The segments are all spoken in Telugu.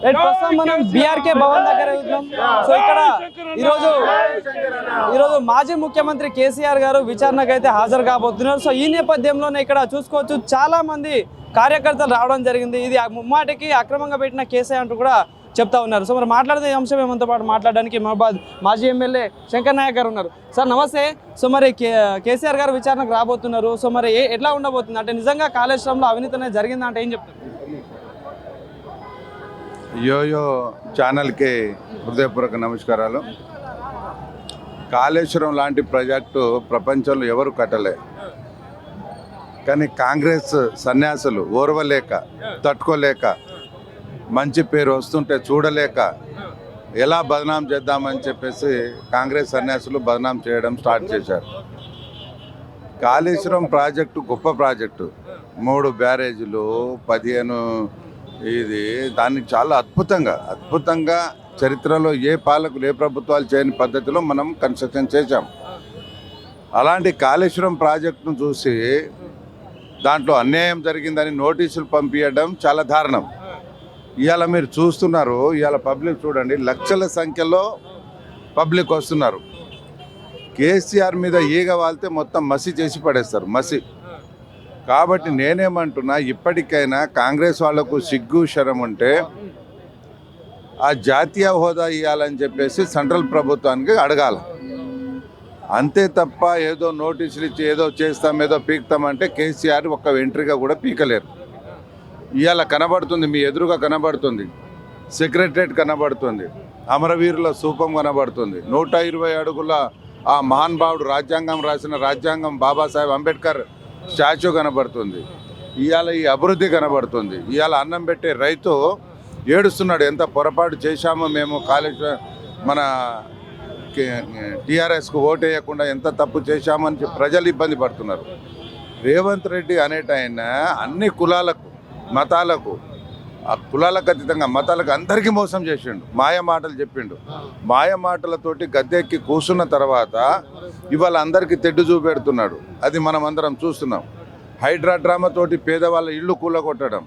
ప్రస్తుతం మనం బీఆర్కే భవన్ దగ్గర ఉన్నాం. సో ఇక్కడ ఈరోజు మాజీ ముఖ్యమంత్రి కేసీఆర్ గారు విచారణకు అయితే హాజరు కాబోతున్నారు. సో ఈ నేపథ్యంలోనే ఇక్కడ చూసుకోవచ్చు చాలా మంది కార్యకర్తలు రావడం జరిగింది. ఇది ముమ్మాటికి అక్రమంగా పెట్టిన కేసే అంటూ కూడా చెప్తా ఉన్నారు. సో మరి మాట్లాడితే ఈ అంశం ఏమంతో పాటు మాట్లాడడానికి మహబాద్ మాజీ ఎమ్మెల్యే శంకర్ నాయక్ గారు ఉన్నారు. సార్ నమస్తే. సో మరి కేసీఆర్ గారు విచారణకు రాబోతున్నారు. సో మరి ఎట్లా ఉండబోతుంది అంటే నిజంగా కాళేశ్వరంలో అవినీతి అనేది జరిగిందంటే ఏం చెప్తారు? యోయో ఛానల్కి హృదయపూర్వక నమస్కారాలు. కాళేశ్వరం లాంటి ప్రాజెక్టు ప్రపంచంలో ఎవరు కట్టలే, కానీ కాంగ్రెస్ సన్యాసులు ఓర్వలేక తట్టుకోలేక మంచి పేరు వస్తుంటే చూడలేక ఎలా బదనాం చేద్దామని చెప్పేసి కాంగ్రెస్ సన్యాసులు బదనాం చేయడం స్టార్ట్ చేశారు. కాళేశ్వరం ప్రాజెక్టు గొప్ప ప్రాజెక్టు, 3 బ్యారేజీలు 15 ఇది దాన్ని చాలా అద్భుతంగా చరిత్రలో ఏ పాలకులు ఏ ప్రభుత్వాలు చేయని పద్ధతిలో మనం కన్స్ట్రక్షన్ చేశాం. అలాంటి కాళేశ్వరం ప్రాజెక్టును చూసి దాంట్లో అన్యాయం జరిగిందని నోటీసులు పంపించడం చాలా దారుణం. ఇవాళ మీరు చూస్తున్నారు, ఇవాళ పబ్లిక్ చూడండి, లక్షల సంఖ్యలో పబ్లిక్ వస్తున్నారు. కేసీఆర్ మీద ఈగ వాళ్తే మొత్తం మసి చేసి పడేస్తారు, మసి. కాబట్టి నేనేమంటున్నా, ఇప్పటికైనా కాంగ్రెస్ వాళ్లకు సిగ్గు శరం ఉంటే ఆ జాతీయ హోదా ఇవ్వాలని చెప్పేసి సెంట్రల్ ప్రభుత్వానికి అడగాల. అంతే తప్ప ఏదో నోటీసులు ఇచ్చి ఏదో చేస్తాం ఏదో పీకుతామంటే కేసీఆర్ ఒక్క ఎంట్రీగా కూడా పీకలేరు. ఇవాళ కనబడుతుంది, మీ ఎదురుగా కనబడుతుంది, సెక్రటరేట్ కనబడుతుంది, అమరవీరుల స్థూపం కనబడుతుంది, 120 అడుగుల ఆ మహానుభావుడు రాజ్యాంగం రాసిన రాజ్యాంగం బాబాసాహెబ్ అంబేద్కర్ స్టాచ్యూ కనబడుతుంది. ఇవాళ ఈ అభివృద్ధి కనబడుతుంది. ఇవాళ అన్నం పెట్టే రైతు ఏడుస్తున్నాడు, ఎంత పొరపాటు చేశామో మేము కాళేశ్వరం మన టీఆర్ఎస్కు ఓటు వేయకుండా ఎంత తప్పు చేశామని ప్రజలు ఇబ్బంది పడుతున్నారు. రేవంత్ రెడ్డి అనేటైన అన్ని కులాలకు మతాలకు, ఆ కులాలకు అతీతంగా మతాలకు అందరికీ మోసం చేసిండు, మాయ మాటలు చెప్పిండు. మాయ మాటలతోటి గద్దెక్కి కూర్చున్న తర్వాత ఇవాళ అందరికీ తెడ్డు చూపెడుతున్నాడు. అది మనం అందరం చూస్తున్నాం. హైడ్రా డ్రామాతోటి పేదవాళ్ళ ఇళ్ళు కూలగొట్టడం,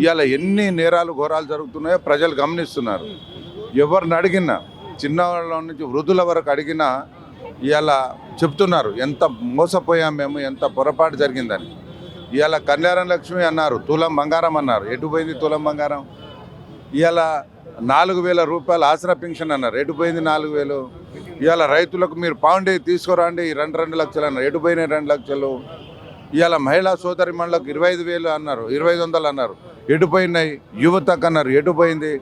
ఇవాళ ఎన్ని నేరాలు ఘోరాలు జరుగుతున్నాయో ప్రజలు గమనిస్తున్నారు. ఎవరిని అడిగినా, చిన్నవాళ్ళ నుంచి వృద్ధుల వరకు అడిగినా ఇవాళ చెప్తున్నారు ఎంత మోసపోయాం మేము, ఎంత పొరపాటు జరిగిందని. ఇవాళ కళ్యాణ లక్ష్మి అన్నారు, తులం బంగారం అన్నారు, ఎటు పోయింది తులం బంగారం? ఇవాళ 4,000 రూపాయలు ఆసరా పెన్షన్ అన్నారు, ఎటు పోయింది 4,000? ఇవాళ రైతులకు మీరు పౌండ్ తీసుకురండి 2 లక్షలు అన్నారు, ఎటు పోయినాయి 2 లక్షలు? ఇవాళ మహిళా సోదరి మండలకు 25,000 అన్నారు, 2,500 అన్నారు, ఎటు పోయినాయి? యువతకు అన్నారు, ఎటు పోయింది?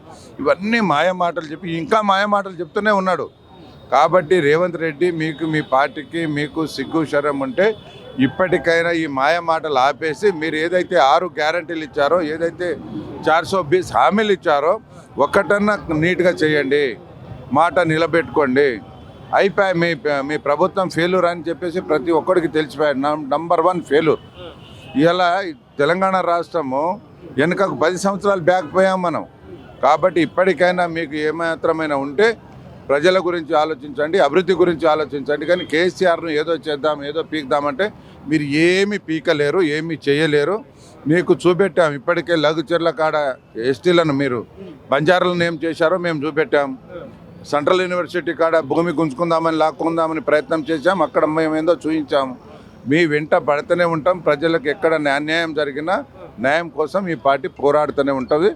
ఇవన్నీ మాయ మాటలు చెప్పి ఇంకా మాయ మాటలు చెప్తూనే ఉన్నాడు. కాబట్టి రేవంత్ రెడ్డి, మీకు మీ పార్టీకి మీకు సిగ్గు శరం ఉంటే ఇప్పటికైనా ఈ మాయ మాటలు ఆపేసి మీరు ఏదైతే 6 గ్యారంటీలు ఇచ్చారో, ఏదైతే 420 హామీలు ఇచ్చారో ఒక్కటన్నా నీట్గా చేయండి, మాట నిలబెట్టుకోండి. అయిపోయి మీ ప్రభుత్వం ఫెయిల్యూర్ అని చెప్పేసి ప్రతి ఒక్కడికి తెలిసిపోయాడు. Number 1 failure. ఇలా తెలంగాణ రాష్ట్రము వెనుకకు 10 సంవత్సరాలు బ్యాక్ పోయాం మనం. కాబట్టి ఇప్పటికైనా మీకు ఏమాత్రమైనా ఉంటే ప్రజల గురించి ఆలోచించండి, అభివృద్ధి గురించి ఆలోచించండి. కానీ కేసీఆర్ను ఏదో చేద్దాం ఏదో పీకుదామంటే మీరు ఏమి పీకలేరు, ఏమి చేయలేరు. మీకు చూపెట్టాం ఇప్పటికే లఘుచర్ల కాడ ఎస్టీలను మీరు బంజారాలను ఏం చేశారో మేము చూపెట్టాం. సెంట్రల్ యూనివర్సిటీ కాడ భూమి గుంజుకుందామని లాక్కుందామని ప్రయత్నం చేశాం, అక్కడ మేము ఏందో చూపించాము. మీ వెంట పడుతూనే ఉంటాం. ప్రజలకు ఎక్కడ అన్యాయం జరిగినా న్యాయం కోసం ఈ పార్టీ పోరాడుతూనే ఉంటుంది.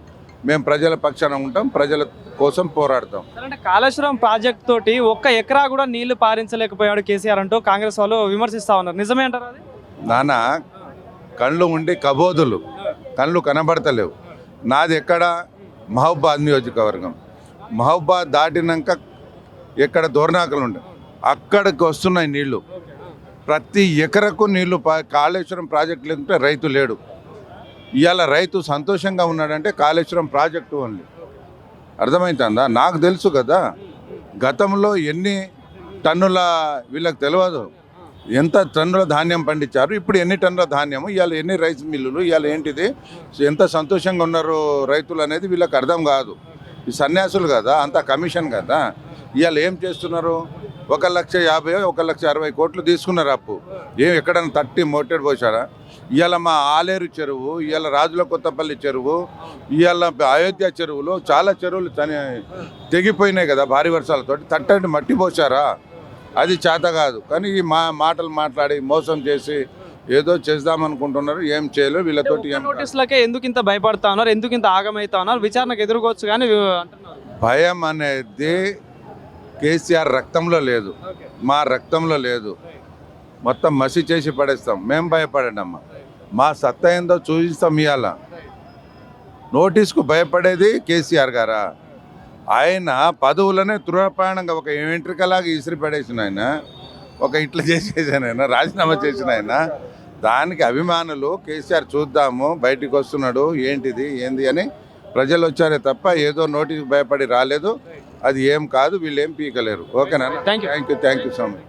మేము ప్రజల పక్షాన ఉంటాం, ప్రజల కోసం పోరాడతాం. అంటే కాళేశ్వరం ప్రాజెక్ట్ తోటి 1 ఎకరా కూడా నీళ్లు పారించలేకపోయాడు కేసీఆర్ అంటూ కాంగ్రెస్ వాళ్ళు విమర్శిస్తా ఉన్నారు. నిజమే అంటారు అది? నాన్న, కళ్ళు ఉండి కబోదులు, కళ్ళు కనబడతలేవు. నాది ఎక్కడ? మహబూబాద్ నియోజకవర్గం. మహబూబాద్ దాటినాక ఎక్కడ దోర్నాకలు ఉంటాయి, అక్కడికి వస్తున్నాయి నీళ్లు. ప్రతి ఎకరకు నీళ్లు. కాళేశ్వరం ప్రాజెక్టు లేకుంటే రైతు లేడు. ఇవాళ రైతు సంతోషంగా ఉన్నాడంటే కాళేశ్వరం ప్రాజెక్టు ఓన్లీ. అర్థమవుతుందా? నాకు తెలుసు కదా గతంలో ఎన్ని టన్నుల, వీళ్ళకి తెలియదు ఎంత టన్నుల ధాన్యం పండించారు, ఇప్పుడు ఎన్ని టన్నుల ధాన్యము, ఇవాళ ఎన్ని రైస్ మిల్లులు, ఇవాళ ఏంటిది, ఎంత సంతోషంగా ఉన్నారు రైతులు అనేది వీళ్ళకి అర్థం కాదు. ఈ సన్యాసులు కదా, అంత కమిషన్ కదా. ఇవాళ ఏం చేస్తున్నారు? 1,50,000 1,60,000 కోట్లు తీసుకున్నారు అప్పు. ఏం ఎక్కడన్నా తట్టి మోటెడ్ పోసాడా? ఇవాళ మా ఆలేరు చెరువు, ఇవాళ రాజుల కొత్తపల్లి చెరువు, ఇవాళ అయోధ్య చెరువులు, చాలా చెరువులు తెగిపోయినాయి కదా భారీ వర్షాలతోటి. తట్టండి మట్టి పోసారా? అది చేత కాదు. కానీ ఈ మాటలు మాట్లాడి మోసం చేసి ఏదో చేద్దామనుకుంటున్నారు. ఏం చేయలేదు వీళ్ళతోటి. ఏం నోటీసులకే ఎందుకు ఇంత భయపడతా ఉన్నారు, ఎందుకు ఇంత ఆగమైతా ఉన్నారు? విచారణకు ఎదుర్కోవచ్చు కానీ అంటున్నారు. భయం అనేది కేసీఆర్ రక్తంలో లేదు, మా రక్తంలో లేదు. మొత్తం మసి చేసి పడేస్తాం. మేము భయపడండి మా సత్తా ఏందో చూపిస్తాం. ఇవాళ నోటీస్కు భయపడేది కేసీఆర్ గారా? ఆయన పదవులనే తృణప్రాణంగా ఒక వెంట్రుకలాగా ఇసిరి పడేసిన ఆయన, ఒక ఇట్లా చేసేసాను ఆయన, రాజీనామా చేసిన ఆయన. దానికి అభిమానులు కేసీఆర్ చూద్దాము బయటికి వస్తున్నాడు ఏంటిది ఏంది అని ప్రజలు వచ్చారే తప్ప ఏదో నోటీస్ భయపడి రాలేదు. అది ఏం కాదు, వీళ్ళు ఏం పీకలేరు. ఓకేనా? Thank you so much.